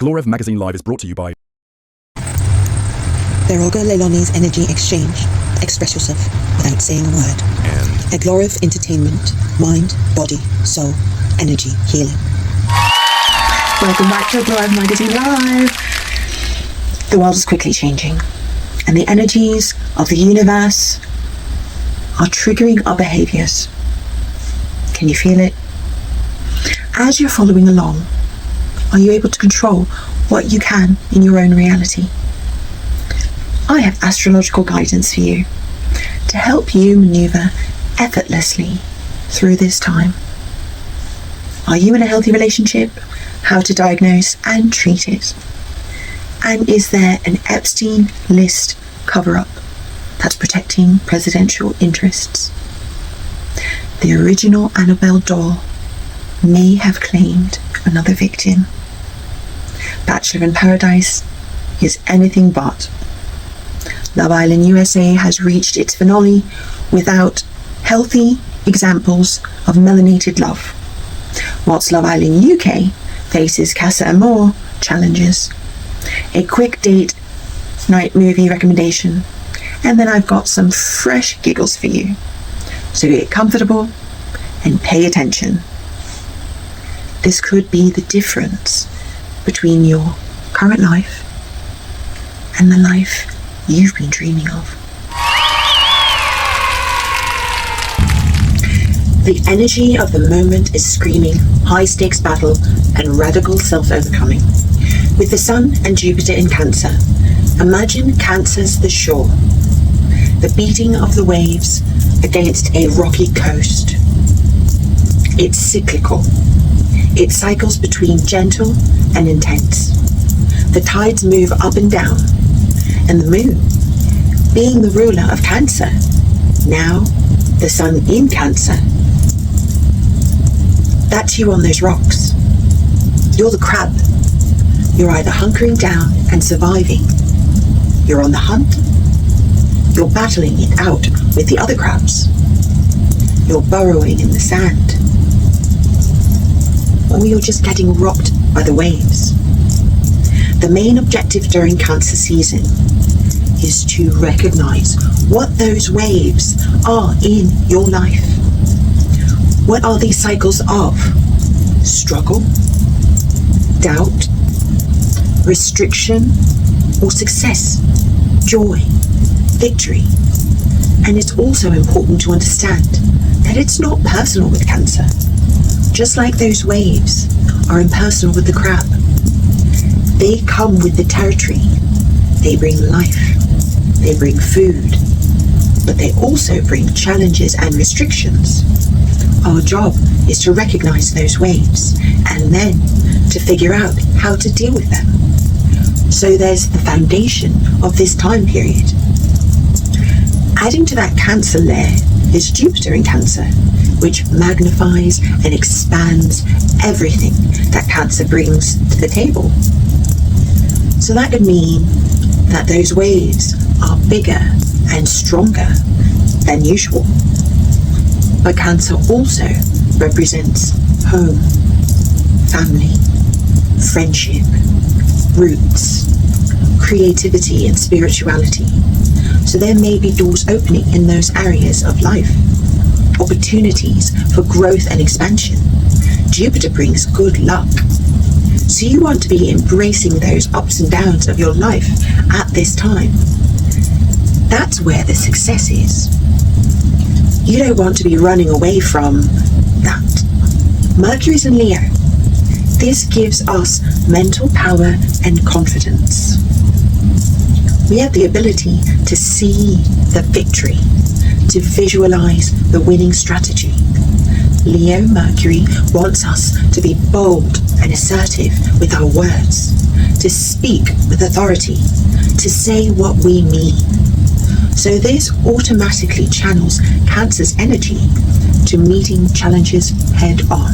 Aglorev Magazine Live is brought to you by Beroga Leilani's Energy Exchange. Express yourself without saying a word. and Aglorev Entertainment. Mind, body, soul, energy, healing. Welcome back to Aglorev Magazine Live. The world is quickly changing, and the energies of the universe are triggering our behaviors. Can you feel it? As you're following along, are you able to control what you can in your own reality? I have astrological guidance for you to help you maneuver effortlessly through this time. Are you in a healthy relationship? How to diagnose and treat it? And is there an Epstein list cover-up that's protecting presidential interests? The original Annabelle doll may have claimed another victim. Bachelor in Paradise is anything but. Love Island USA has reached its finale without healthy examples of melanated love, whilst Love Island UK faces Casa Amor challenges. A quick date night movie recommendation, and then I've got some fresh giggles for you. So get comfortable and pay attention. This could be the difference between your current life and the life you've been dreaming of. The energy of the moment is screaming high-stakes battle and radical self-overcoming. With the Sun and Jupiter in Cancer, imagine Cancer's the shore, the beating of the waves against a rocky coast. It's cyclical. It cycles between gentle and intense. The tides move up and down, and the moon, being the ruler of Cancer, now the Sun in Cancer. That's you on those rocks. You're the crab. You're either hunkering down and surviving. You're on the hunt. You're battling it out with the other crabs. You're burrowing in the sand. Or you're just getting rocked by the waves. The main objective during Cancer season is to recognize what those waves are in your life. What are these cycles of? Struggle, doubt, restriction, or success, joy, victory. And it's also important to understand that it's not personal with Cancer. Just like those waves are impersonal with the crab. They come with the territory. They bring life. They bring food. But they also bring challenges and restrictions. Our job is to recognize those waves and then to figure out how to deal with them. So there's the foundation of this time period. Adding to that Cancer layer is Jupiter in Cancer, which magnifies and expands everything that Cancer brings to the table. So that could mean that those waves are bigger and stronger than usual. But Cancer also represents home, family, friendship, roots, creativity and spirituality. So there may be doors opening in those areas of life, opportunities for growth and expansion. Jupiter brings good luck. So you want to be embracing those ups and downs of your life at this time. That's where the success is. You don't want to be running away from that. Mercury's in Leo. This gives us mental power and confidence. We have the ability to see the victory, to visualize the winning strategy. Leo Mercury wants us to be bold and assertive with our words, to speak with authority, to say what we mean. So this automatically channels Cancer's energy to meeting challenges head on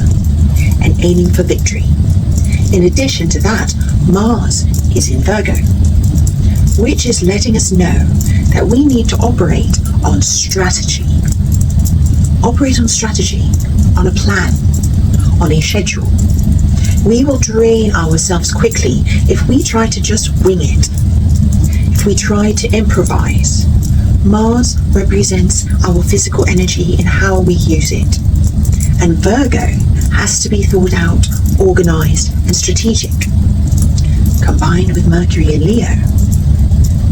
and aiming for victory. In addition to that, Mars is in Virgo, which is letting us know that we need to operate on strategy. Operate on strategy, on a plan, on a schedule. We will drain ourselves quickly if we try to just wing it. If we try to improvise. Mars represents our physical energy and how we use it. And Virgo has to be thought out, organized, and strategic. Combined with Mercury in Leo,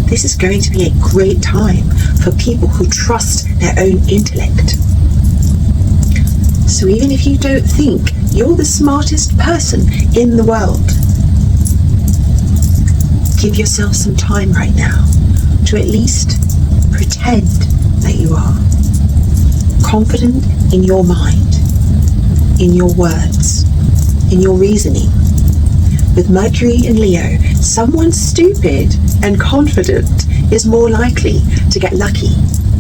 this is going to be a great time for people who trust their own intellect. So even if you don't think you're the smartest person in the world, give yourself some time right now to at least pretend that you are. Confident in your mind, in your words, in your reasoning. With Mercury in Leo, someone stupid and confident is more likely to get lucky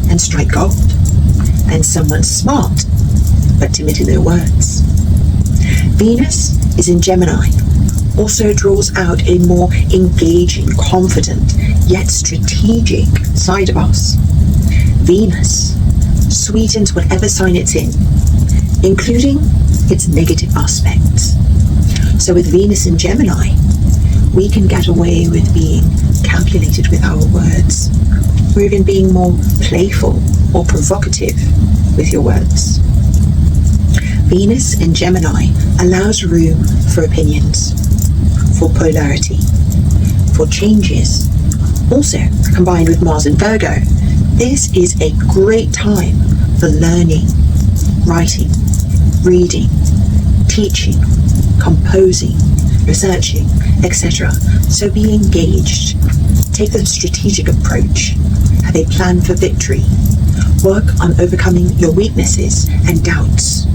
and strike gold than someone smart but timid in their words. Venus is in Gemini, also draws out a more engaging, confident, yet strategic side of us. Venus sweetens whatever sign it's in, including its negative aspects. So with Venus in Gemini, we can get away with being calculated with our words, or even being more playful or provocative with your words. Venus in Gemini allows room for opinions, for polarity, for changes. Also, combined with Mars in Virgo, this is a great time for learning, writing, reading, teaching, composing, researching, etc. So be engaged. Take the strategic approach. Have a plan for victory. Work on overcoming your weaknesses and doubts.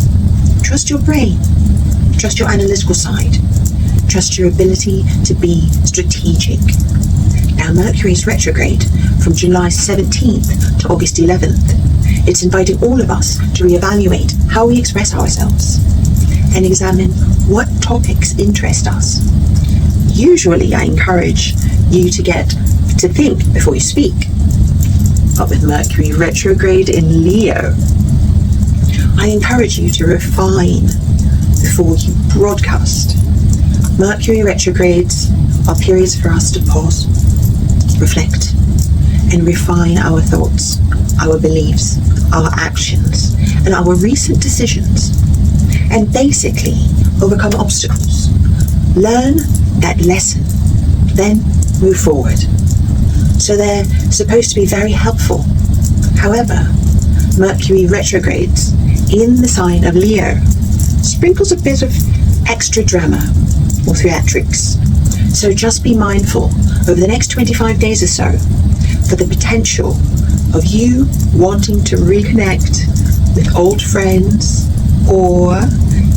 Trust your brain. Trust your analytical side. Trust your ability to be strategic. Now Mercury is retrograde from July 17th to August 11th. It's inviting all of us to reevaluate how we express ourselves and examine what topics interest us. Usually I encourage you to think before you speak. But with Mercury retrograde in Leo, I encourage you to refine before you broadcast. Mercury retrogrades are periods for us to pause, reflect, and refine our thoughts, our beliefs, our actions, and our recent decisions, and basically overcome obstacles. Learn that lesson, then move forward. So they're supposed to be very helpful. However, Mercury retrogrades in the sign of Leo sprinkles a bit of extra drama or theatrics. So just be mindful over the next 25 days or so for the potential of you wanting to reconnect with old friends, or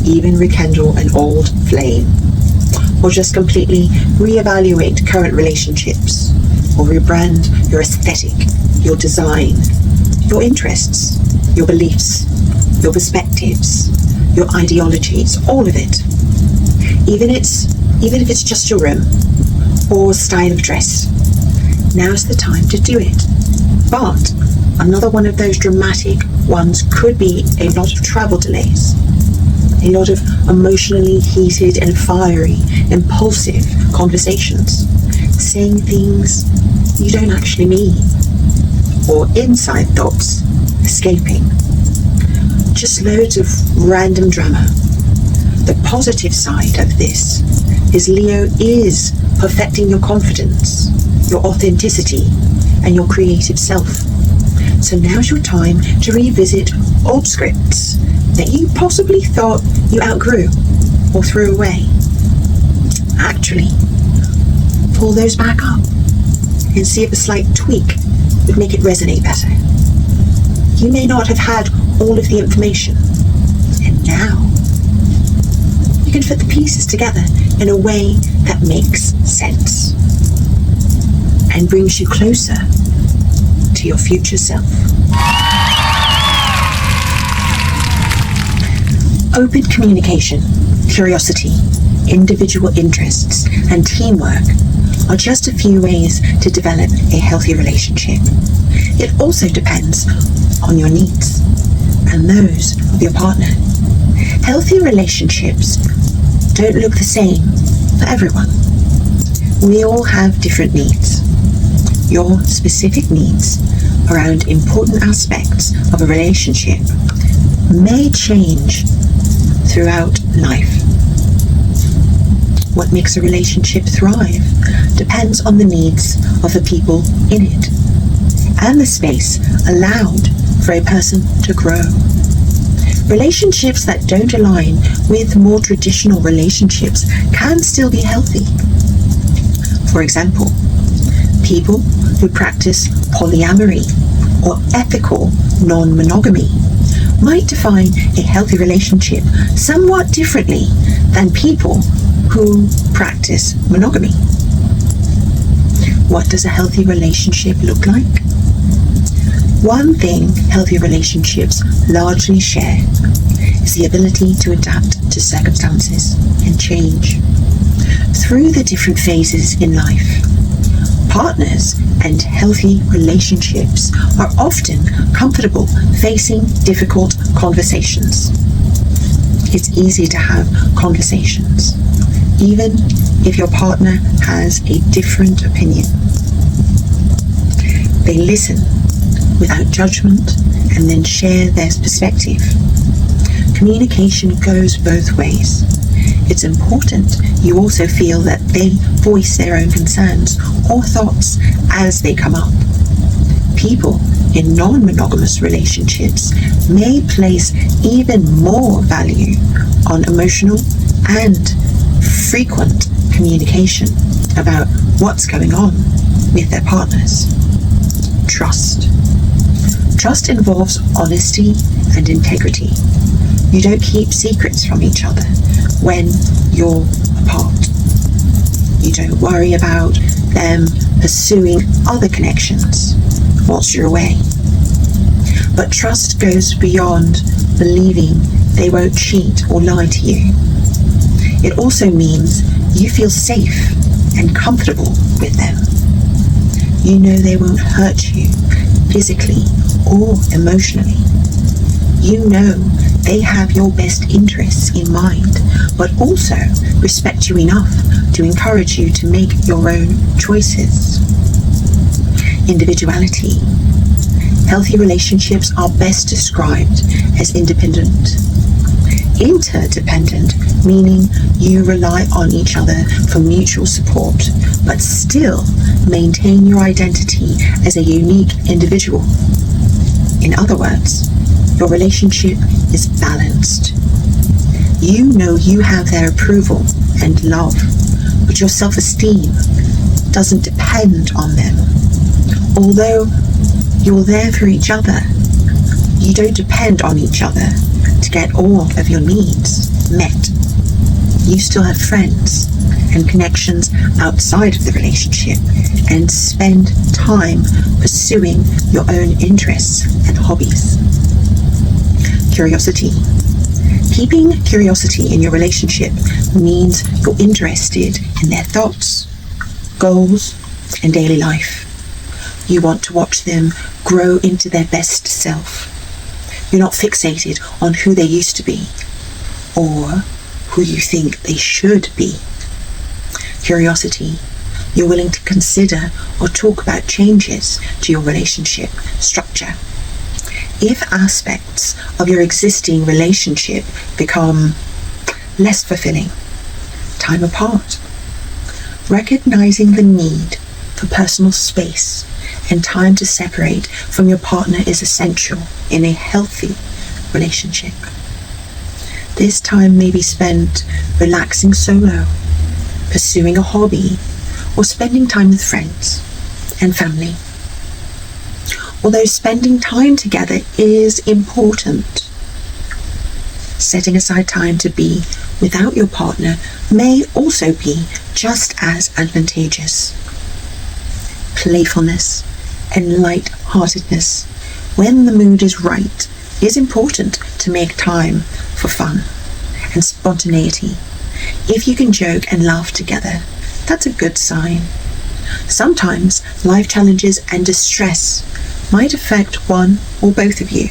even rekindle an old flame, or just completely reevaluate current relationships, or rebrand your aesthetic, your design, your interests, your beliefs, your perspectives, your ideologies, all of it. Even if it's just your room or style of dress, now's the time to do it. But another one of those dramatic ones could be a lot of travel delays, a lot of emotionally heated and fiery, impulsive conversations, saying things you don't actually mean, or inside thoughts escaping. Just loads of random drama. The positive side of this is Leo is perfecting your confidence, your authenticity, and your creative self. So now's your time to revisit old scripts that you possibly thought you outgrew or threw away. Actually, pull those back up and see if a slight tweak would make it resonate better. You may not have had all of the information, and now you can fit the pieces together in a way that makes sense and brings you closer to your future self. Open communication, curiosity, individual interests, and teamwork are just a few ways to develop a healthy relationship. It also depends on your needs and those of your partner. Healthy relationships don't look the same for everyone. We all have different needs. Your specific needs around important aspects of a relationship may change throughout life. What makes a relationship thrive depends on the needs of the people in it and the space allowed for a person to grow. Relationships that don't align with more traditional relationships can still be healthy. For example, people who practice polyamory or ethical non-monogamy might define a healthy relationship somewhat differently than people who practice monogamy. What does a healthy relationship look like? One thing healthy relationships largely share is the ability to adapt to circumstances and change. Through the different phases in life, partners and healthy relationships are often comfortable facing difficult conversations. It's easy to have conversations, even if your partner has a different opinion. They listen without judgment and then share their perspective. Communication goes both ways. It's important you also feel that they voice their own concerns or thoughts as they come up. People in non-monogamous relationships may place even more value on emotional and frequent communication about what's going on with their partners. Trust. Trust involves honesty and integrity. You don't keep secrets from each other when you're apart. You don't worry about them pursuing other connections whilst you're away. But trust goes beyond believing they won't cheat or lie to you. It also means you feel safe and comfortable with them. You know they won't hurt you physically or emotionally. You know they have your best interests in mind, but also respect you enough to encourage you to make your own choices. Individuality. Healthy relationships are best described as independent. Interdependent, meaning you rely on each other for mutual support, but still maintain your identity as a unique individual. In other words, your relationship is balanced. You know you have their approval and love, but your self-esteem doesn't depend on them. Although you're there for each other, you don't depend on each other to get all of your needs met. You still have friends and connections outside of the relationship and spend time pursuing your own interests and hobbies. Curiosity. Keeping curiosity in your relationship means you're interested in their thoughts, goals, and daily life. You want to watch them grow into their best self. You're not fixated on who they used to be or who you think they should be. Curiosity. You're willing to consider or talk about changes to your relationship structure. If aspects of your existing relationship become less fulfilling, time apart. Recognizing the need for personal space and time to separate from your partner is essential in a healthy relationship. This time may be spent relaxing solo, pursuing a hobby, or spending time with friends and family. Although spending time together is important, setting aside time to be without your partner may also be just as advantageous. Playfulness and light-heartedness, when the mood is right, is important to make time for fun and spontaneity. If you can joke and laugh together, that's a good sign. Sometimes life challenges and distress might affect one or both of you.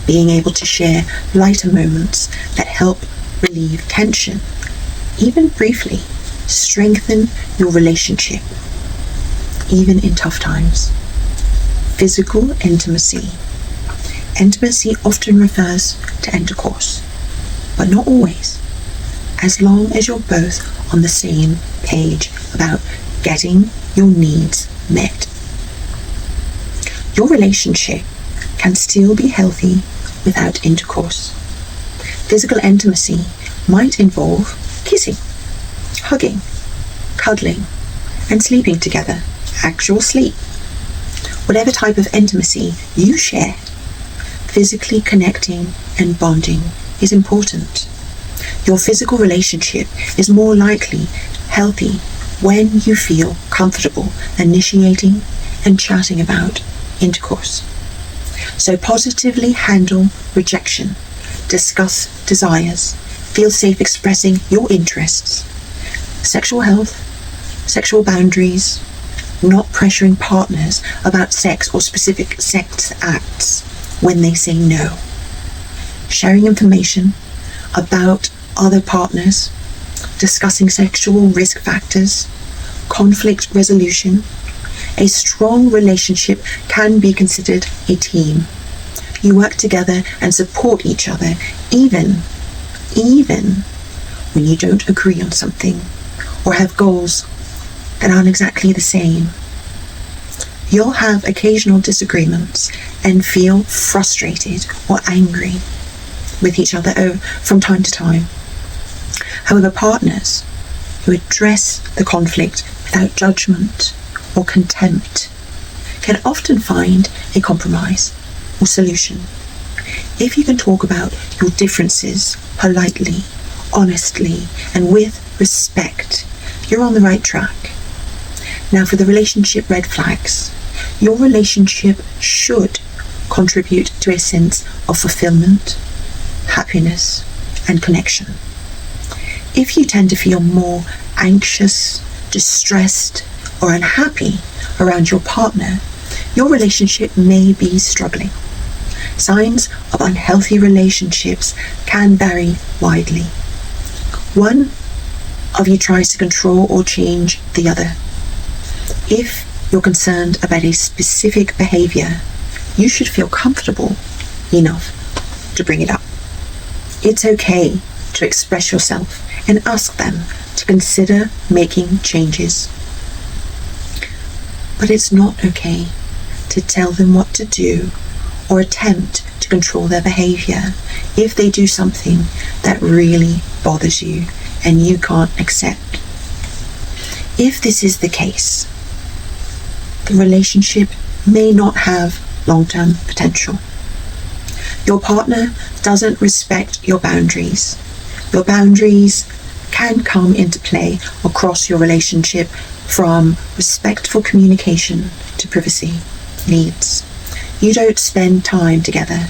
Being able to share lighter moments that help relieve tension even briefly, strengthen your relationship, even in tough times. Physical intimacy. Intimacy often refers to intercourse, but not always, as long as you're both on the same page about getting your needs met. Your relationship can still be healthy without intercourse. Physical intimacy might involve kissing, hugging, cuddling, and sleeping together, actual sleep. Whatever type of intimacy you share, physically connecting and bonding is important. Your physical relationship is more likely healthy when you feel comfortable initiating and chatting about intercourse. So positively handle rejection, discuss desires, feel safe expressing your interests, sexual health, sexual boundaries, not pressuring partners about sex or specific sex acts when they say no, sharing information about other partners, discussing sexual risk factors, conflict resolution. A strong relationship can be considered a team. You work together and support each other, even when you don't agree on something or have goals that aren't exactly the same. You'll have occasional disagreements and feel frustrated or angry with each other from time to time. However, partners who address the conflict without judgment or contempt can often find a compromise or solution. If you can talk about your differences politely, honestly, and with respect, you're on the right track. Now for the relationship red flags. Your relationship should contribute to a sense of fulfillment, happiness, and connection. If you tend to feel more anxious, distressed, or unhappy around your partner, your relationship may be struggling. Signs of unhealthy relationships can vary widely. One of you tries to control or change the other. If you're concerned about a specific behavior, you should feel comfortable enough to bring it up. It's okay to express yourself and ask them to consider making changes. But it's not okay to tell them what to do or attempt to control their behavior if they do something that really bothers you and you can't accept. If this is the case, the relationship may not have long-term potential. Your partner doesn't respect your boundaries. Your boundaries can come into play across your relationship, from respectful communication to privacy needs. You don't spend time together.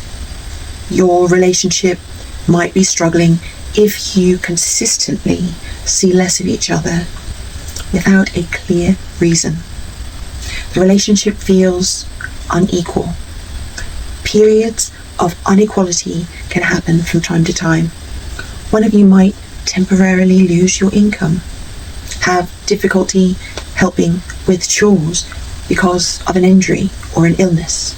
Your relationship might be struggling if you consistently see less of each other without a clear reason. The relationship feels unequal. Periods of inequality can happen from time to time. One of you might temporarily lose your income, have difficulty helping with chores because of an injury or an illness.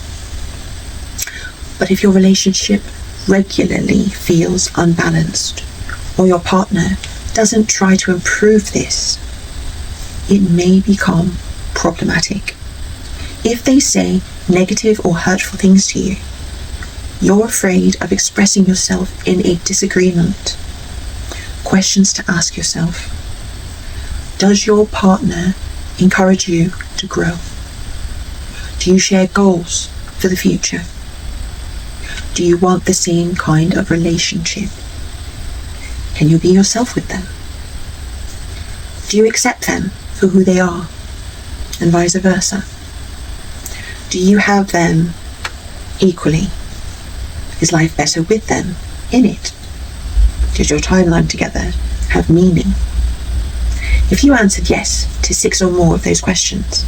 But if your relationship regularly feels unbalanced, or your partner doesn't try to improve this, it may become problematic. If they say negative or hurtful things to you, you're afraid of expressing yourself in a disagreement. Questions to ask yourself: does your partner encourage you to grow? Do you share goals for the future? Do you want the same kind of relationship? Can you be yourself with them? Do you accept them for who they are, and vice versa? Do you have them equally? Is life better with them in it? Does your timeline together have meaning? If you answered yes to 6 or more of those questions,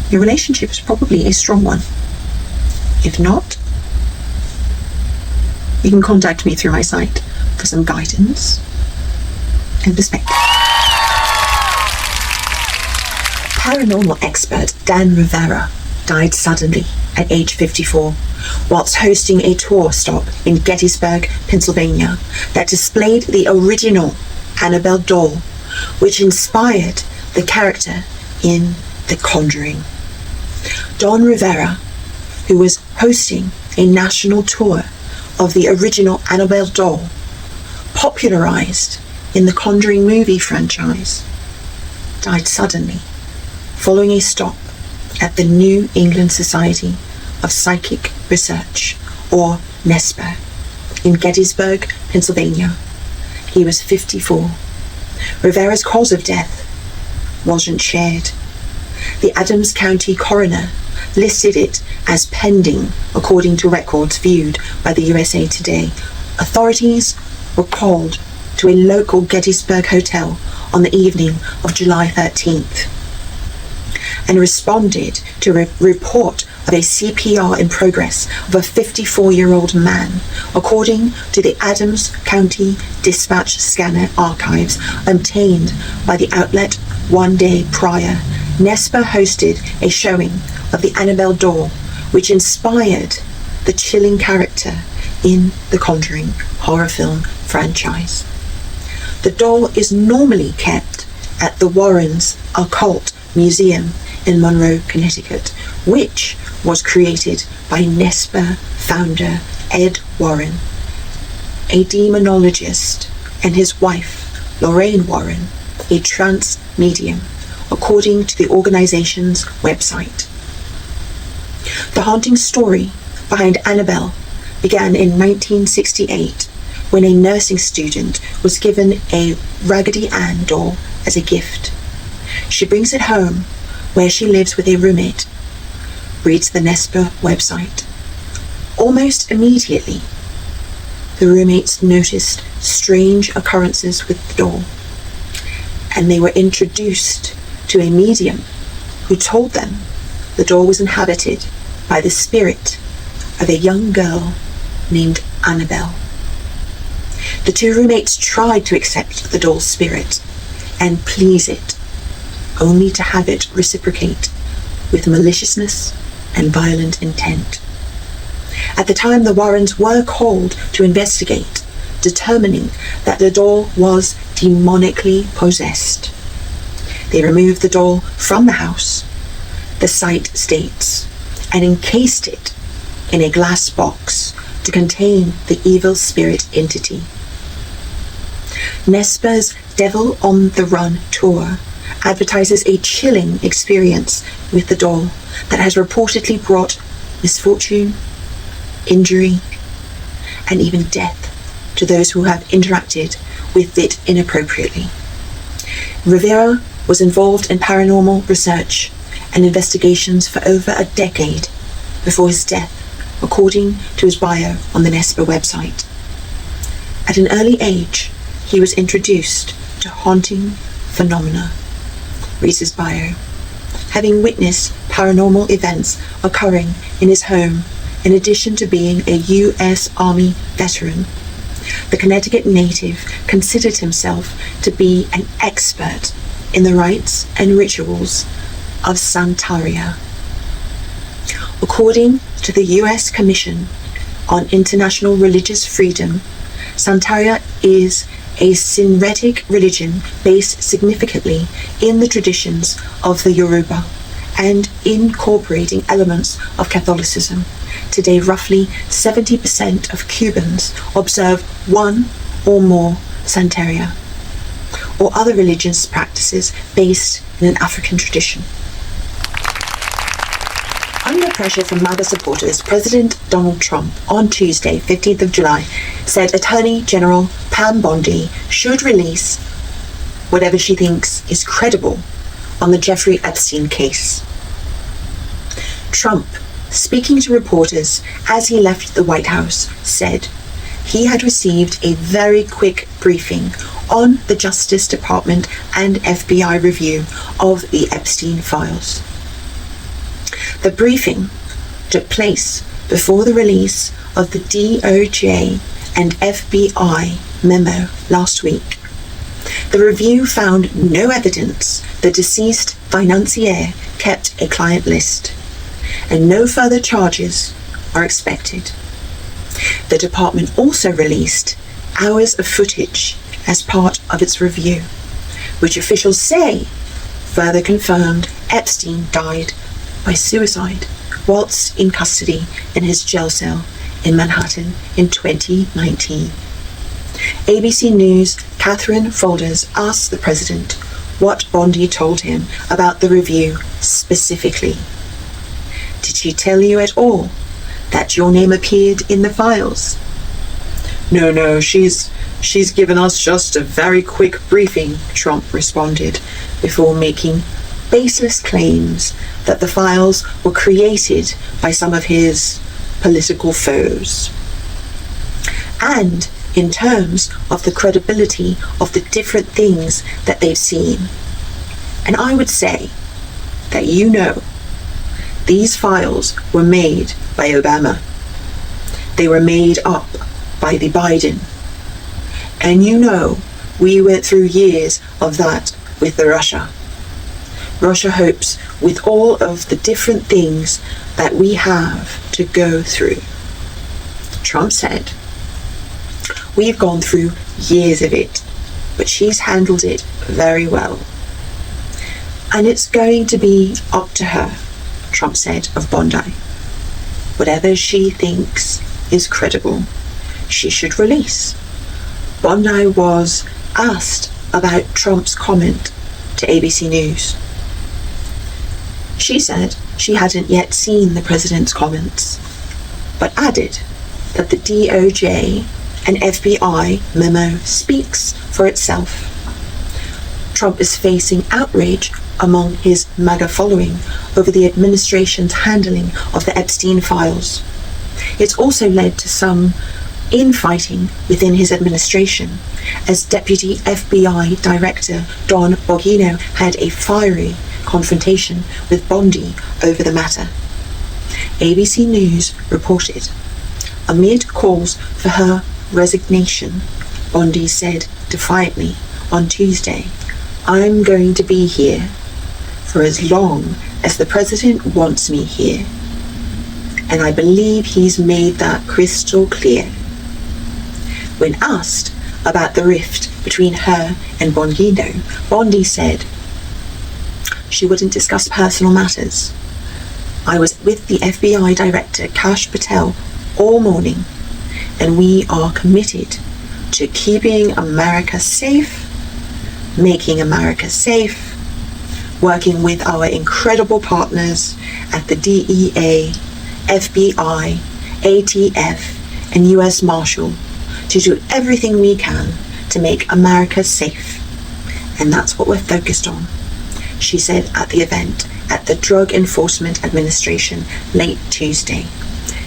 your relationship is probably a strong one. If not, you can contact me through my site for some guidance and perspective. Paranormal expert Dan Rivera died suddenly at age 54 whilst hosting a tour stop in Gettysburg, Pennsylvania that displayed the original Annabelle doll, which inspired the character in The Conjuring. Don Rivera, who was hosting a national tour of the original Annabelle doll, popularized in the Conjuring movie franchise, died suddenly following a stop at the New England Society of Psychic Research, or NESPA, in Gettysburg, Pennsylvania. He was 54. Rivera's cause of death wasn't shared. The Adams County coroner listed it as pending, according to records viewed by the USA Today. Authorities were called to a local Gettysburg hotel on the evening of July 13th and responded to a report of a CPR in progress of a 54-year-old man, according to the Adams County Dispatch Scanner archives obtained by the outlet 1 day prior. NESPA hosted a showing of the Annabelle doll, which inspired the chilling character in the Conjuring horror film franchise. The doll is normally kept at the Warrens Occult Museum in Monroe, Connecticut, which was created by NESPA founder Ed Warren, a demonologist, and his wife, Lorraine Warren, a trance medium, according to the organization's website. The haunting story behind Annabelle began in 1968 when a nursing student was given a Raggedy Ann doll as a gift. She brings it home where she lives with a roommate, reads the NESPA website. Almost immediately, the roommates noticed strange occurrences with the doll, and they were introduced to a medium who told them the doll was inhabited by the spirit of a young girl named Annabelle. The two roommates tried to accept the doll's spirit and please it, only to have it reciprocate with maliciousness and violent intent. At the time, the Warrens were called to investigate, determining that the doll was demonically possessed. They removed the doll from the house, the site states, and encased it in a glass box to contain the evil spirit entity. NESPA's Devil on the Run tour advertises a chilling experience with the doll that has reportedly brought misfortune, injury, and even death to those who have interacted with it inappropriately. Rivera was involved in paranormal research and investigations for over a decade before his death, according to his bio on the NESPA website. At an early age, he was introduced to haunting phenomena, reads his bio, having witnessed paranormal events occurring in his home. In addition to being a U.S. Army veteran, the Connecticut native considered himself to be an expert in the rites and rituals of Santeria. According to the U.S. Commission on International Religious Freedom, Santeria is a syncretic religion based significantly in the traditions of the Yoruba and incorporating elements of Catholicism. Today, roughly 70% of Cubans observe one or more Santeria or other religious practices based in an African tradition. Under pressure from MAGA supporters, President Donald Trump on Tuesday, 15th of July, said Attorney General Pam Bondi should release whatever she thinks is credible on the Jeffrey Epstein case. Trump, speaking to reporters as he left the White House, said he had received a very quick briefing on the Justice Department and FBI review of the Epstein files. The briefing took place before the release of the DOJ and FBI memo last week, The review found no evidence the deceased financier kept a client list, and no further charges are expected. The department also released hours of footage as part of its review, which officials say further confirmed Epstein died by suicide whilst in custody in his jail cell in Manhattan in 2019. ABC News' Catherine Folders asked the president what Bondi told him about the review specifically. Did she tell you at all that your name appeared in the files? No, she's given us just a very quick briefing, Trump responded, before making baseless claims that the files were created by some of his political foes. And in terms of the credibility of the different things that they've seen. And I would say that these files were made by Obama. They were made up by the Biden. And we went through years of that with the Russia. Russia hopes with all of the different things that we have to go through. Trump said, we've gone through years of it, but she's handled it very well. And it's going to be up to her, Trump said of Bondi. Whatever she thinks is credible, she should release. Bondi was asked about Trump's comment to ABC News. She said she hadn't yet seen the president's comments, but added that the DOJ and FBI memo speaks for itself. Trump is facing outrage among his MAGA following over the administration's handling of the Epstein files. It's also led to some infighting within his administration, as Deputy FBI Director Don Bongino had a fiery confrontation with Bondi over the matter. ABC News reported, amid calls for her resignation, Bondi said defiantly on Tuesday, I'm going to be here for as long as the president wants me here. And I believe he's made that crystal clear. When asked about the rift between her and Bongino, Bondi said she wouldn't discuss personal matters. I was with the FBI Director Kash Patel all morning, and we are committed to keeping America safe, making America safe, working with our incredible partners at the DEA, FBI, ATF, and US Marshal to do everything we can to make America safe. And that's what we're focused on, she said at the event at the Drug Enforcement Administration late Tuesday,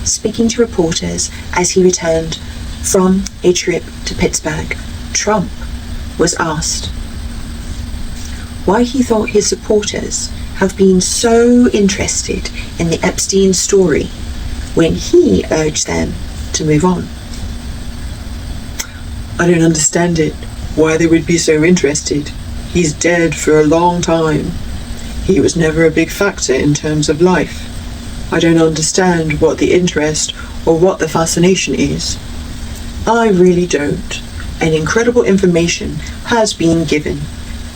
speaking to reporters as he returned from a trip to Pittsburgh. Trump was asked why he thought his supporters have been so interested in the Epstein story when he urged them to move on. I don't understand it, why they would be so interested. He's dead for a long time. He was never a big factor in terms of life. I don't understand what the interest or what the fascination is. I really don't. And incredible information has been given,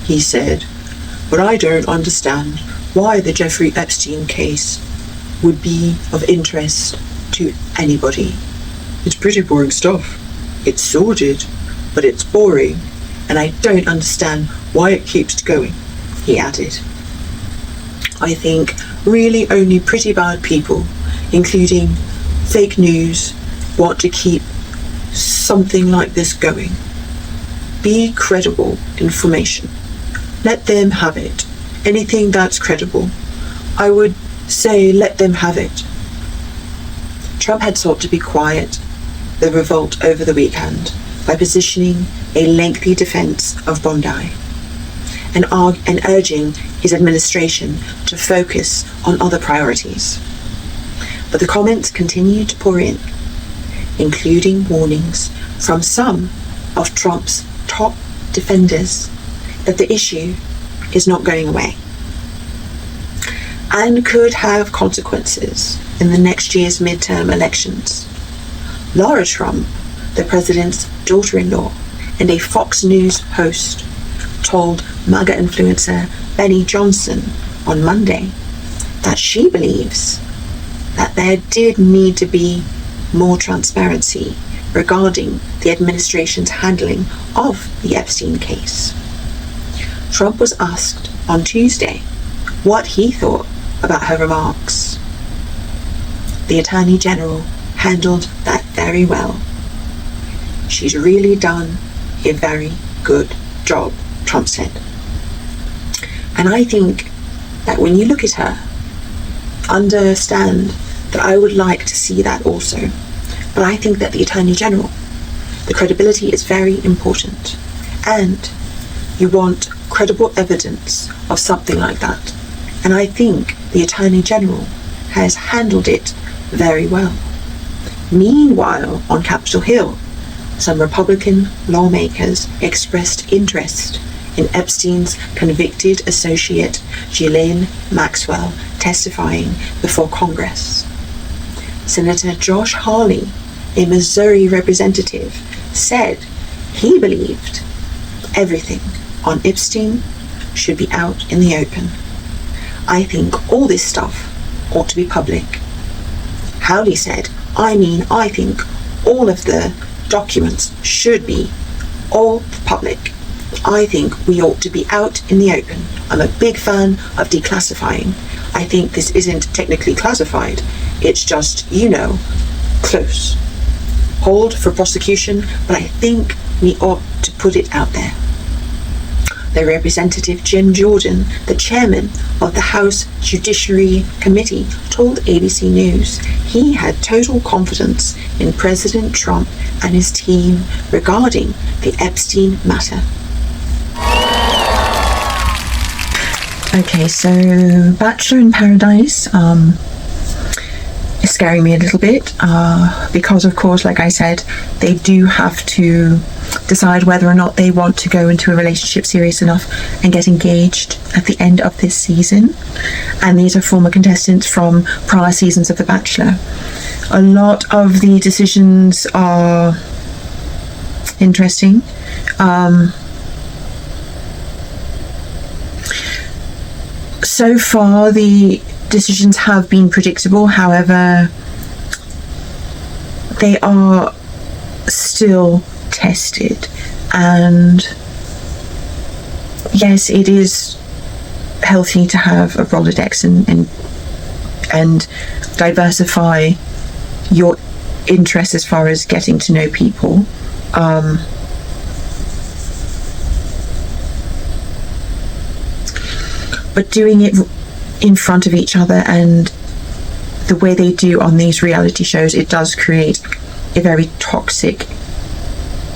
he said. But I don't understand why the Jeffrey Epstein case would be of interest to anybody. It's pretty boring stuff. It's sordid, but it's boring, and I don't understand why it keeps going, he added. I think really only pretty bad people, including fake news, want to keep something like this going. Be credible information. Let them have it. Anything that's credible, I would say let them have it. Trump had sought to be quiet the revolt over the weekend by positioning a lengthy defense of Bondi and urging his administration to focus on other priorities. But the comments continued to pour in, including warnings from some of Trump's top defenders that the issue is not going away and could have consequences in the next year's midterm elections. Laura Trump, the president's daughter-in-law and a Fox News host, told MAGA influencer Benny Johnson on Monday that she believes that there did need to be more transparency regarding the administration's handling of the Epstein case. Trump was asked on Tuesday what he thought about her remarks. The Attorney General handled that very well. She's really done a very good job, Trump said. And I think that when you look at her, understand that I would like to see that also. But I think that the Attorney General, the credibility is very important. And you want credible evidence of something like that. And I think the Attorney General has handled it very well. Meanwhile, on Capitol Hill, some Republican lawmakers expressed interest in Epstein's convicted associate Ghislaine Maxwell testifying before Congress. Senator Josh Hawley, a Missouri representative, said he believed everything on Epstein should be out in the open. I think all this stuff ought to be public. Hawley said, I think all of the documents should be all public. I think we ought to be out in the open. I'm a big fan of declassifying. I think this isn't technically classified. It's just, close. Hold for prosecution, but I think we ought to put it out there. The Representative Jim Jordan, the chairman of the House Judiciary Committee, told ABC News he had total confidence in President Trump and his team regarding the Epstein matter. Okay, so Bachelor in Paradise is scaring me a little bit because, of course, like I said, they do have to decide whether or not they want to go into a relationship serious enough and get engaged at the end of this season. And these are former contestants from prior seasons of The Bachelor. A lot of the decisions are interesting. So far, the decisions have been predictable. However, they are still tested. And yes, it is healthy to have a Rolodex and diversify your interests as far as getting to know people. But doing it in front of each other and the way they do on these reality shows, it does create a very toxic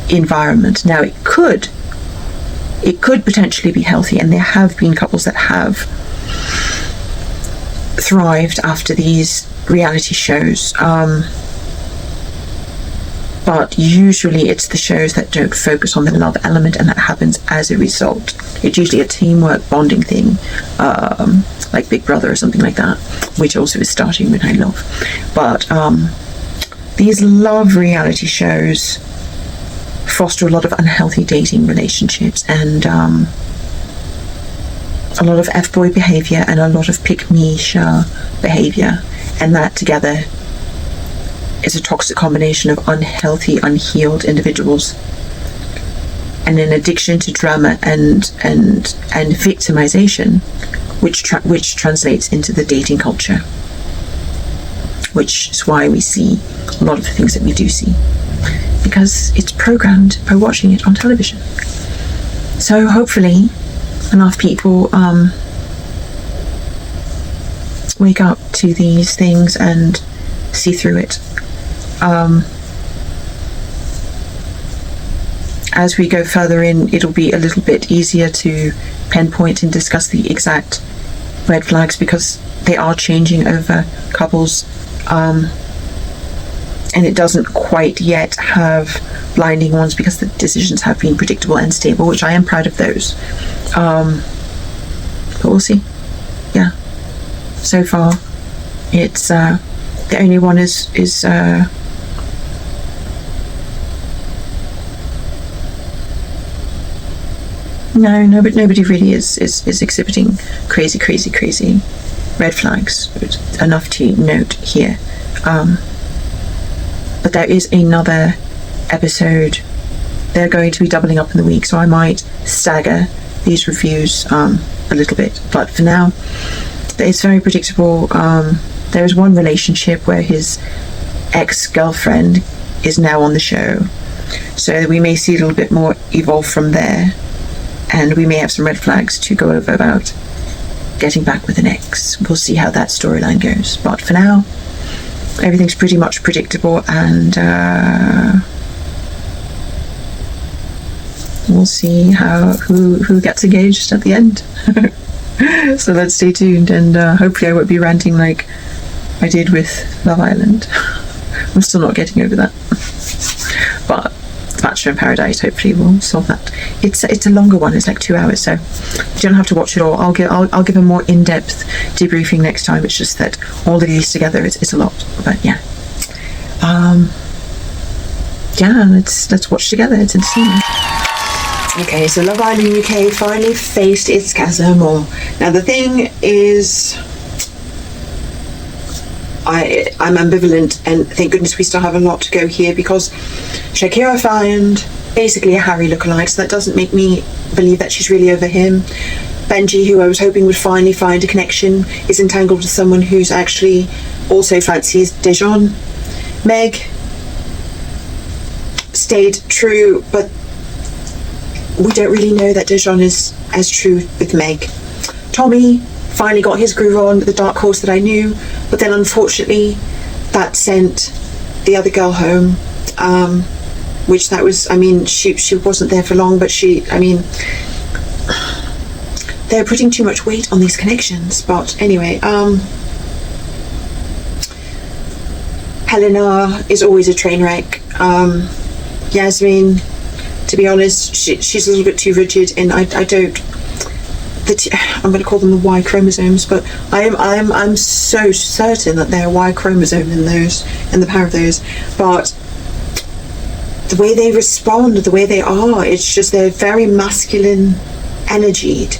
environment. Now, it could potentially be healthy, and there have been couples that have thrived after these reality shows. But usually it's the shows that don't focus on the love element, and that happens as a result. It's usually a teamwork bonding thing, like Big Brother or something like that, which also is starting, which I love. But these love reality shows foster a lot of unhealthy dating relationships and a lot of F-boy behavior and a lot of pick-me-sha behavior, and that together is a toxic combination of unhealthy, unhealed individuals and an addiction to drama and victimization, which translates into the dating culture, which is why we see a lot of the things that we do see, because it's programmed by watching it on television. So hopefully enough people wake up to these things and see through it. As we go further in, it'll be a little bit easier to pinpoint and discuss the exact red flags, because they are changing over couples and it doesn't quite yet have blinding ones because the decisions have been predictable and stable, which I am proud of those. But we'll see. Yeah. So far, it's the only one is no, but nobody really is exhibiting crazy red flags enough to note here. But there is another episode. They're going to be doubling up in the week, so I might stagger these reviews a little bit. But for now, it's very predictable. There is one relationship where his ex-girlfriend is now on the show, so we may see a little bit more evolve from there, and we may have some red flags to go over about getting back with an ex. We'll see how that storyline goes. But for now, everything's pretty much predictable, and we'll see who gets engaged at the end. So let's stay tuned, and hopefully I won't be ranting like I did with Love Island. I'm still not getting over that. But Bachelor in Paradise hopefully will solve that. It's a longer one. It's like 2 hours, so you don't have to watch it all. I'll give a more in-depth debriefing next time. It's just that all of these together, it's a lot. But yeah, let's watch together. It's entertaining. Okay, so Love Island UK finally faced its chasm. Now the thing is, I'm ambivalent, and thank goodness we still have a lot to go here, because Shakira found basically a Harry lookalike, so that doesn't make me believe that she's really over him. Benji, who I was hoping would finally find a connection, is entangled with someone who's actually also fancies Dejan. Meg stayed true, but we don't really know that Dejan is as true with Meg. Tommy finally got his groove on with the dark horse that I knew, but then unfortunately that sent the other girl home, which that was, I mean, she wasn't there for long, but they're putting too much weight on these connections. But anyway, Helena is always a train wreck. Yasmin, to be honest, she's a little bit too rigid, and I don't. I'm going to call them the Y chromosomes, but I'm so certain that they're Y chromosome in the pair of those. But the way they respond, the way they are, it's just they're very masculine energied.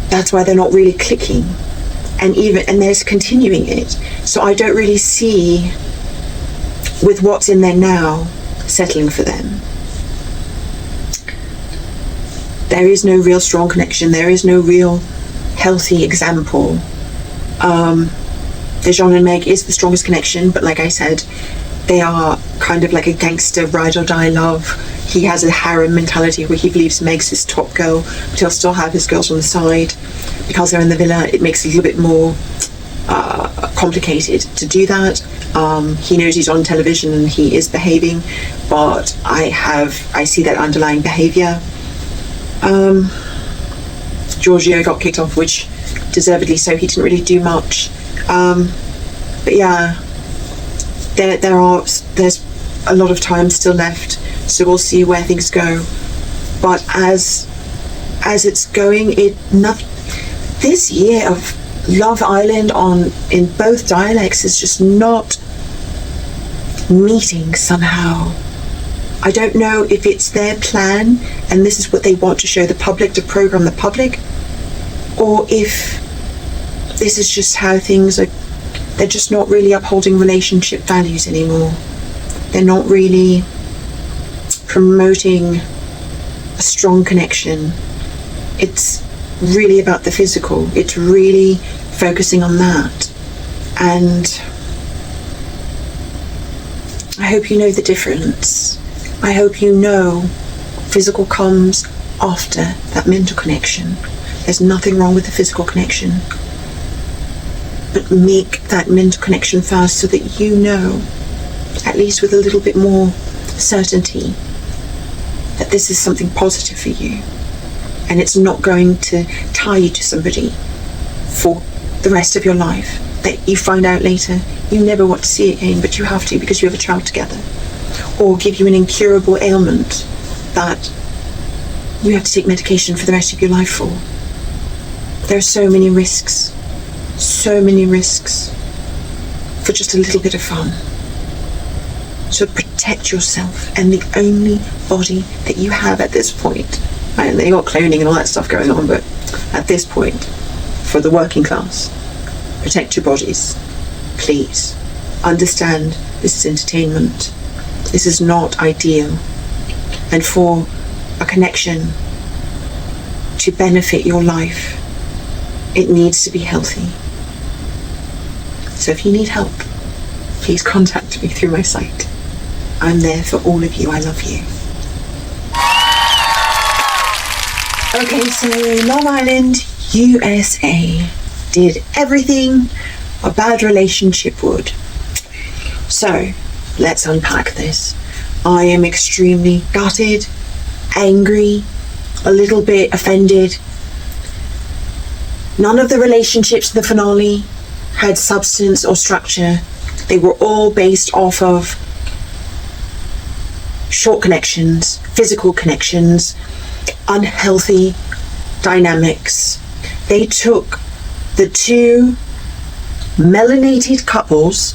That's why they're not really clicking, and they're continuing it. So I don't really see, with what's in there now, settling for them. There is no real strong connection. There is no real healthy example. Dejan and Meg is the strongest connection, but like I said, they are kind of like a gangster ride or die love. He has a harem mentality where he believes Meg's his top girl, but he'll still have his girls on the side. Because they're in the villa, it makes it a little bit more complicated to do that. He knows he's on television and he is behaving, but I see that underlying behaviour. Giorgio got kicked off, which deservedly so. He didn't really do much, but yeah, there's a lot of time still left, so we'll see where things go. But as it's going, this year of Love Island in both dialects is just not meeting somehow. I don't know if it's their plan and this is what they want to show the public, to program the public, or if this is just how things are. They're just not really upholding relationship values anymore. They're not really promoting a strong connection. It's really about the physical. It's really focusing on that. And I hope you know the difference. I hope you know physical comes after that mental connection. There's nothing wrong with the physical connection, but make that mental connection first, so that you know, at least with a little bit more certainty, that this is something positive for you, and it's not going to tie you to somebody for the rest of your life. that you find out later you never want to see again, but you have to because you have a child together, or give you an incurable ailment that you have to take medication for the rest of your life for. There are so many risks for just a little bit of fun. So protect yourself and the only body that you have at this point. And they got cloning and all that stuff going on, but at this point, for the working class, protect your bodies. Please understand this is entertainment. This is not ideal. And for a connection to benefit your life, it needs to be healthy. So if you need help, please contact me through my site. I'm there for all of you. I love you. Okay, so Love Island USA did everything a bad relationship would. So let's unpack this. I am extremely gutted, angry, a little bit offended. None of the relationships in the finale had substance or structure. They were all based off of short connections, physical connections, unhealthy dynamics. They took the two melanated couples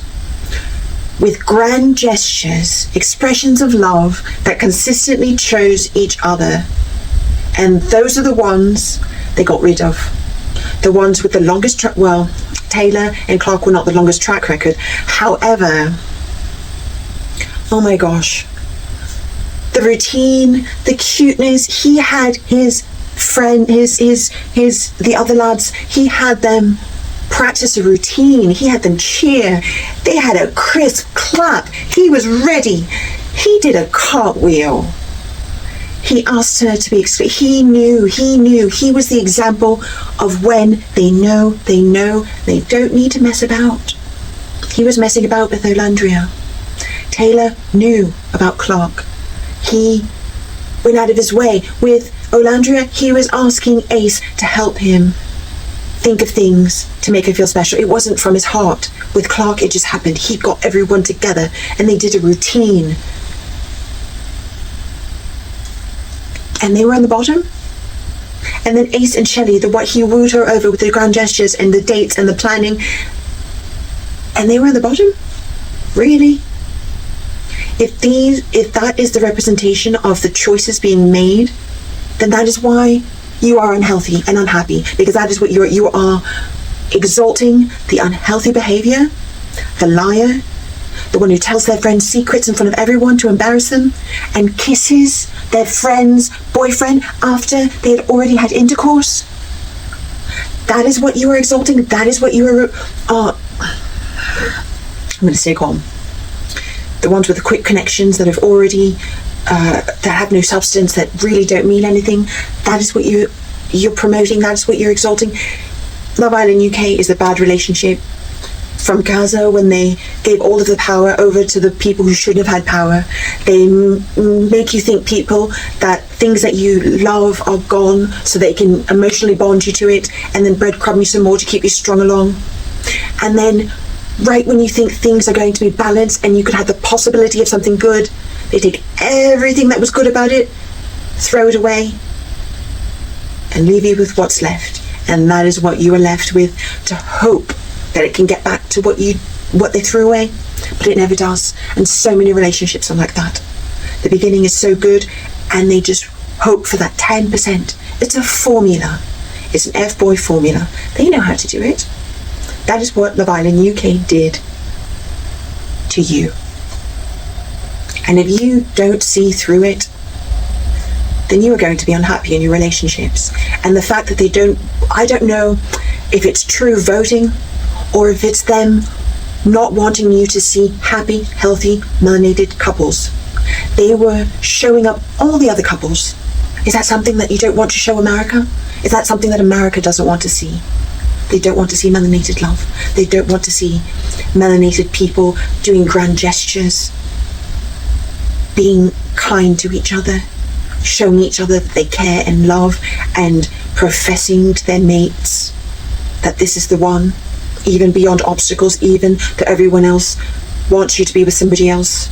with grand gestures, expressions of love that consistently chose each other, and those are the ones they got rid of. The ones with the longest Taylor and Clark were not the longest track record. However, oh my gosh, the routine, the cuteness, he had his friend, the other lads, he had them practice a routine, he had them cheer, they had a crisp clap, he was ready, he did a cartwheel. He asked her to be, he knew, he was the example of when they know, they don't need to mess about. He was messing about with Olandria. Taylor knew about Clark. He went out of his way. With Olandria, he was asking Ace to help him think of things to make her feel special. It wasn't from his heart. With Clark, it just happened. He got everyone together and they did a routine. And they were on the bottom. And then Ace and Shelley, what he wooed her over with the grand gestures and the dates and the planning, and they were on the bottom? Really? If that is the representation of the choices being made, then that is why you are unhealthy and unhappy, because that is what you are exalting the unhealthy behavior, the liar, the one who tells their friends secrets in front of everyone to embarrass them, and kisses their friend's boyfriend after they had already had intercourse. That is what you are exalting. That is what you are. I'm going to stay calm. The ones with the quick connections that have already, that have no substance, that really don't mean anything. That is what you're promoting. That is what you're exalting. Love Island UK is a bad relationship. From Gaza, when they gave all of the power over to the people who shouldn't have had power. They make you think that things that you love are gone so they can emotionally bond you to it, and then breadcrumb you some more to keep you strung along. And then right when you think things are going to be balanced and you could have the possibility of something good, they take everything that was good about it, throw it away, and leave you with what's left. And that is what you are left with, to hope that it can get back to what they threw away, but it never does. And so many relationships are like that. The beginning is so good and they just hope for that 10%. It's a formula. It's an F-boy formula. They know how to do it. That is what Love Island UK did to you. And if you don't see through it, then you are going to be unhappy in your relationships. And the fact that I don't know if it's true voting or if it's them not wanting you to see happy, healthy, melanated couples. They were showing up all the other couples. Is that something that you don't want to show America? Is that something that America doesn't want to see? They don't want to see melanated love. They don't want to see melanated people doing grand gestures, being kind to each other, showing each other that they care and love, and professing to their mates that this is the one. even beyond obstacles, even that everyone else wants you to be with somebody else.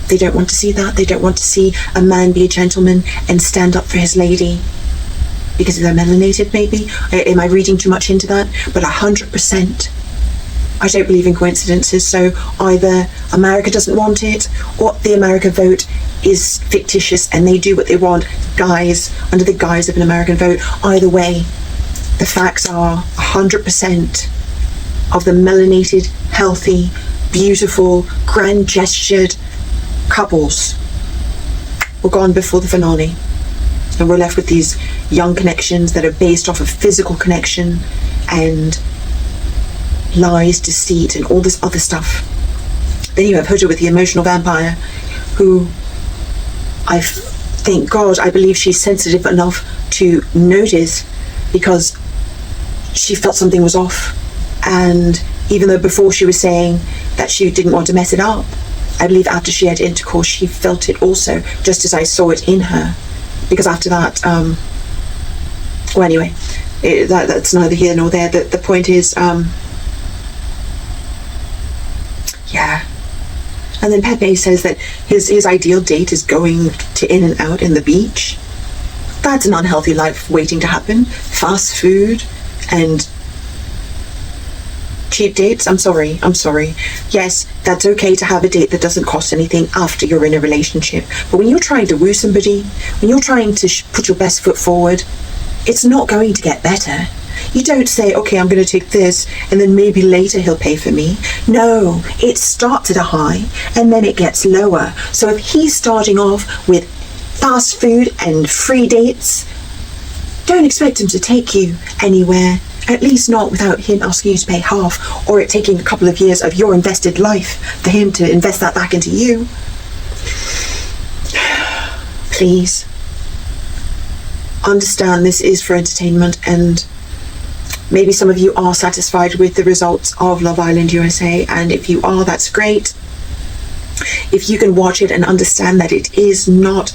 They don't want to see that. They don't want to see a man be a gentleman and stand up for his lady because they're melanated, maybe. Am I reading too much into that? But 100%. I don't believe in coincidences, so either America doesn't want it, or the American vote is fictitious and they do what they want, under the guise of an American vote. Either way, the facts are 100% of the melanated, healthy, beautiful, grand gestured couples were gone before the finale. And we're left with these young connections that are based off of physical connection and lies, deceit, and all this other stuff. Then you have Huda with the emotional vampire, who thank God, I believe she's sensitive enough to notice, because she felt something was off. And even though before she was saying that she didn't want to mess it up, I believe after she had intercourse, she felt it also, just as I saw it in her. Because after that, well, anyway, that's neither here nor there. The point is, yeah. And then Pepe says that his ideal date is going to In-N-Out in the beach. That's an unhealthy life waiting to happen. Fast food and cheap dates. I'm sorry. Yes, that's okay to have a date that doesn't cost anything after you're in a relationship. But when you're trying to woo somebody, when you're trying to put your best foot forward, it's not going to get better. You don't say, okay, I'm going to take this and then maybe later he'll pay for me. No, it starts at a high and then it gets lower. So if he's starting off with fast food and free dates, don't expect him to take you anywhere, at least not without him asking you to pay half, or it taking a couple of years of your invested life for him to invest that back into you. Please understand this is for entertainment, and maybe some of you are satisfied with the results of Love Island USA, and if you are, that's great. If you can watch it and understand that it is not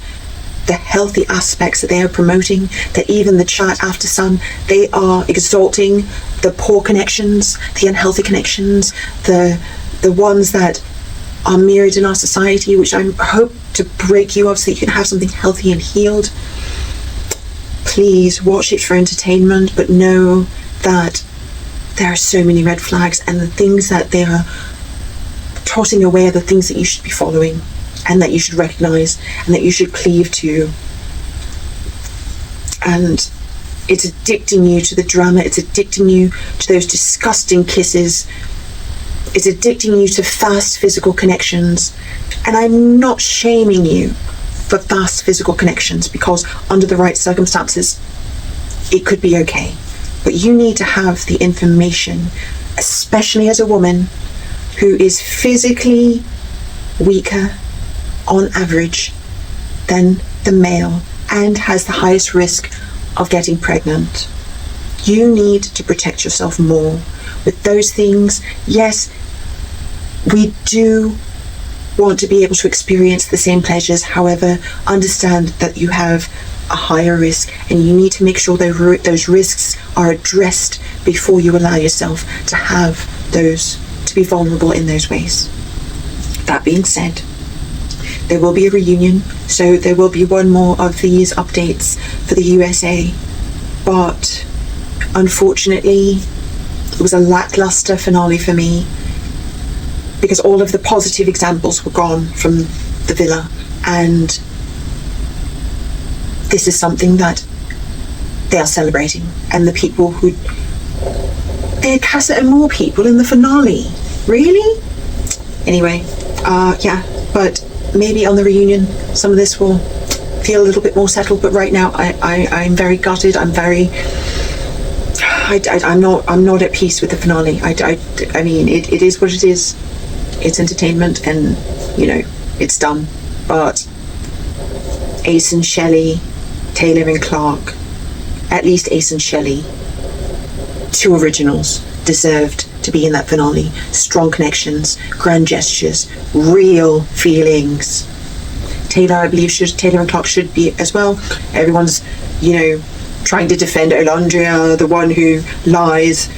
the healthy aspects that they are promoting, that even the chat after some, they are exalting the poor connections, the unhealthy connections, the ones that are mirrored in our society, which I hope to break you of so that you can have something healthy and healed. Please watch it for entertainment, but know that there are so many red flags, and the things that they are tossing away are the things that you should be following, and that you should recognize, and that you should cleave to. And it's addicting you to the drama, it's addicting you to those disgusting kisses, it's addicting you to fast physical connections. And I'm not shaming you for fast physical connections, because under the right circumstances it could be okay. But you need to have the information, especially as a woman who is physically weaker on average than the male and has the highest risk of getting pregnant. You need to protect yourself more with those things. Yes, we do want to be able to experience the same pleasures. However, understand that you have a higher risk, and you need to make sure those risks are addressed before you allow yourself to have those, to be vulnerable in those ways. That being said, there will be a reunion, so there will be one more of these updates for the USA, but unfortunately it was a lackluster finale for me, because all of the positive examples were gone from the villa, and this is something that they are celebrating. And the people who, they had cast it and more people in the finale, really? Anyway, yeah, but maybe on the reunion some of this will feel a little bit more settled, but right now I'm very gutted. I'm not at peace with the finale. I mean, it is what it is. It's entertainment, and you know, it's done. But Ace and Shelley, Taylor and Clark, at least Ace and Shelley, two originals, deserved to be in that finale. Strong connections, grand gestures, real feelings. Taylor, I believe, Taylor and Clark should be as well. Everyone's, you know, trying to defend Olandria, the one who lies,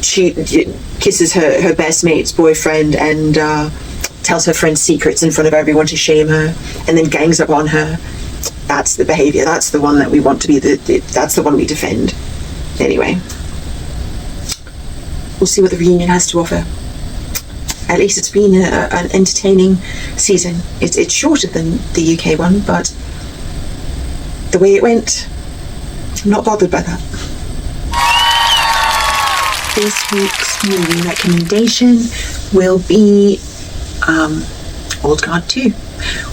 she kisses her best mate's boyfriend and tells her friends secrets in front of everyone to shame her, and then gangs up on her. That's the behaviour. That's the one that we want to be. That's the one we defend. Anyway, we'll see what the reunion has to offer. At least it's been an entertaining season. It's shorter than the UK one, but the way it went, I'm not bothered by that. This week's movie recommendation will be Old Guard 2,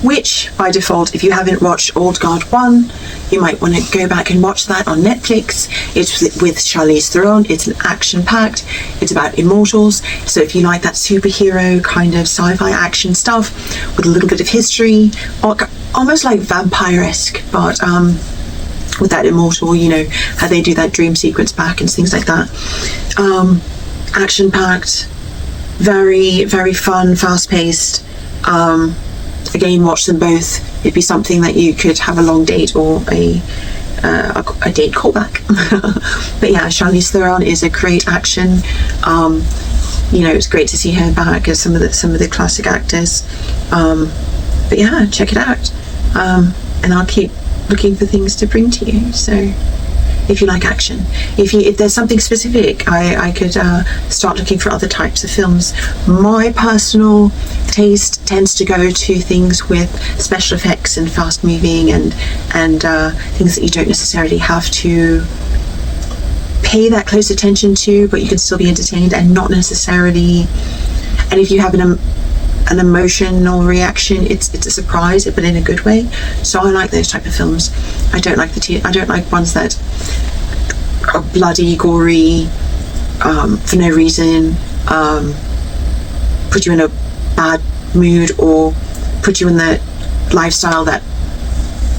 which by default, if you haven't watched Old Guard 1, you might want to go back and watch that on Netflix. It's with Charlize Theron. It's an action-packed. It's about immortals. So if you like that superhero kind of sci-fi action stuff with a little bit of history, almost like vampire-esque, but with that immortal, how they do that dream sequence back and things like that. Action-packed, very, very fun, fast-paced. Again, watch them both. It'd be something that you could have a long date or a date callback. But yeah, Charlize Theron is a great action. It's great to see her back as some of the classic actors. But yeah, check it out. And I'll keep looking for things to bring to you. So if you like action, if there's something specific, I could start looking for other types of films. My personal taste tends to go to things with special effects and fast moving and things that you don't necessarily have to pay that close attention to, but you can still be entertained and not necessarily. And if you have an emotional reaction, it's a surprise, but in a good way. So I like those type of films. I don't like ones that are bloody, gory, for no reason, put you in a bad mood or put you in the lifestyle that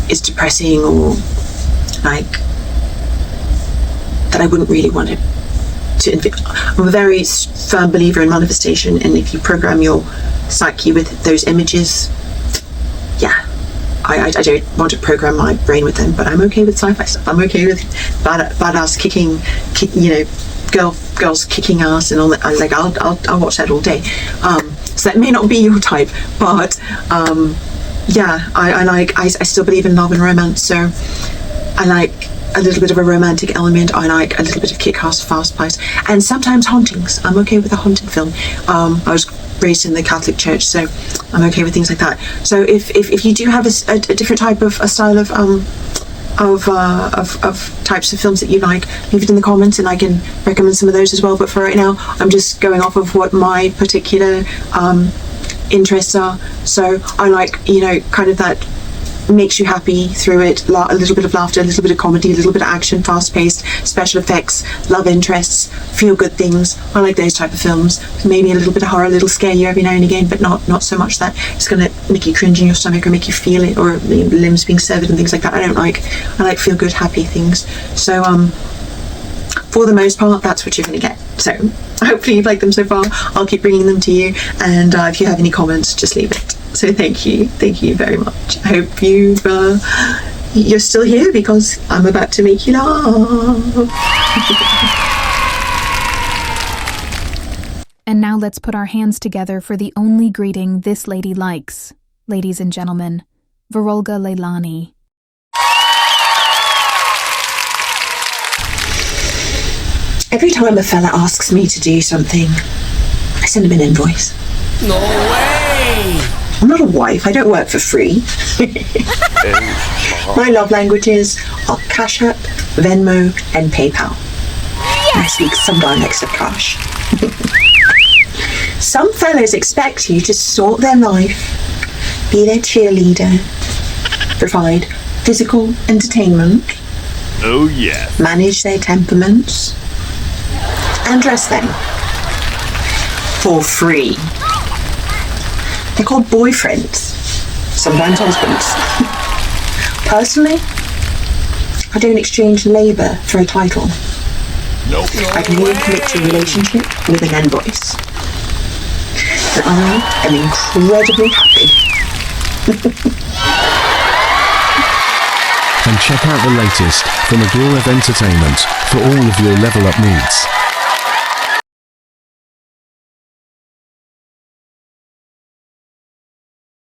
is depressing, or like that I wouldn't really want to. I'm a very firm believer in manifestation, and if you program your psyche with those images, I don't want to program my brain with them. But I'm okay with sci-fi stuff. I'm okay with badass girls kicking ass and all that. I'll watch that all day. So that may not be your type, but I still believe in love and romance. So I like a little bit of a romantic element. I like a little bit of kick-ass, fast-paced, and sometimes hauntings. I'm okay with a haunted film. I was raised in the Catholic Church, so I'm okay with things like that. So if you do have a different type of a style of types of films that you like, leave it in the comments and I can recommend some of those as well. But for right now, I'm just going off of what my particular interests are. So I like, kind of that makes you happy through it, a little bit of laughter, a little bit of comedy, a little bit of action, fast-paced, special effects, love interests, feel-good things. I like those type of films. Maybe a little bit of horror, a little scare you every now and again, but not so much that it's going to make you cringe in your stomach or make you feel it, or limbs being severed and things like that. I like feel-good, happy things. So for the most part, that's what you're going to get. So hopefully you've liked them so far. I'll keep bringing them to you, and if you have any comments, just leave it. So thank you very much. I hope you're still here, because I'm about to make you laugh. And now let's put our hands together for the only greeting this lady likes. Ladies and gentlemen, Varolga Leilani. Every time a fella asks me to do something, I send him an invoice. No way! I'm not a wife. I don't work for free. My love languages are Cash App, Venmo, and PayPal. I speak some dialects of cash. Some fellas expect you to sort their life, be their cheerleader, provide physical entertainment. Oh yes. Manage their temperaments, and dress them for free. They're called boyfriends, sometimes husbands. Personally, I don't exchange labour for a title. Nope. I can only commit to a relationship with an invoice. And I am incredibly happy. and check out the latest from Aglorev Entertainment for all of your level up needs.